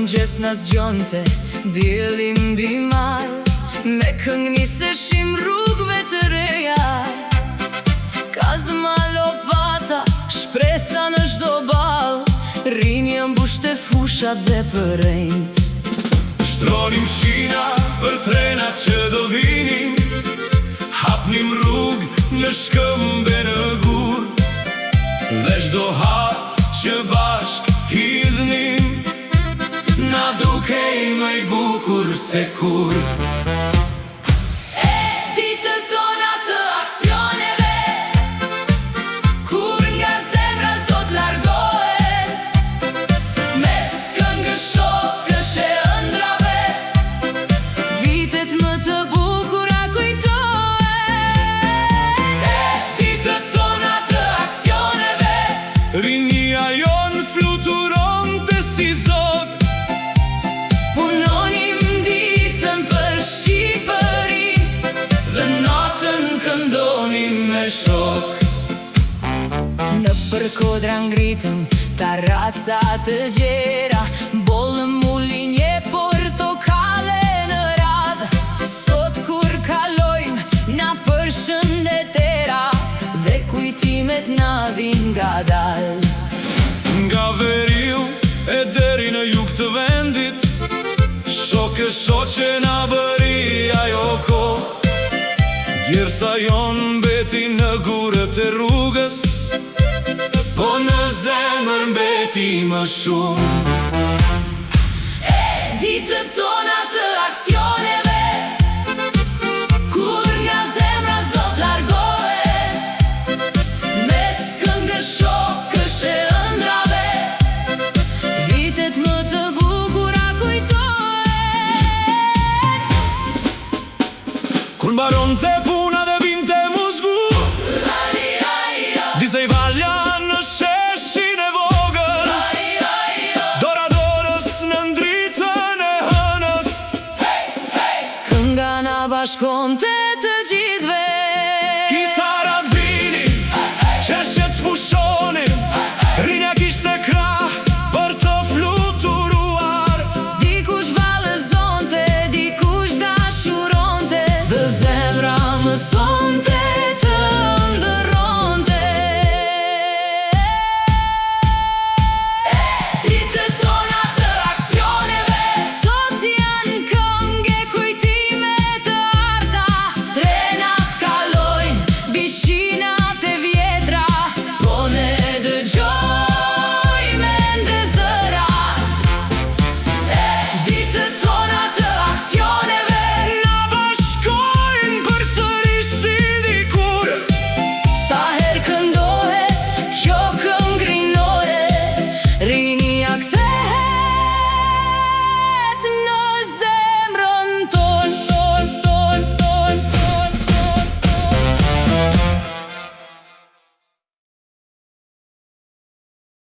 mëngjes na zgjonte dielli mbi mal, me këngë niseshim rrugëve të reja. Kazma lopata, shpresa në çdo ball, rinja mbushte fushat dhe përrejt. Shtronim shina për trenat që do vinin, hapnim rrugë në shkëmbe në gur, dhe çdo hap që bashk hidhnim, na dukej më i bukur se kur. Ditët tona të aksioneve, kur nga zemra s'do t'largohen, mes këngësh shokësh e ëndrave, vitet më të bukura kujtohen. Ditët tona të aksioneve, rinia jon fluturonte si zog. Punonim ditën për Shqipërinë, dhe natën këndonim me shok. Në përkodra ngritëm taraca të gjera, bollëm uli një portokale në radhë. Sot kur kalojmë na përshëndetera, dhe kujtimet na vijnë ngadalë. Nga veriu e deri në jug të vendit, shokë shoqe na bëri ajo kohë. Djersa jon mbeti në gurët e rrugës, po në zemër mbeti më shumë. Ditët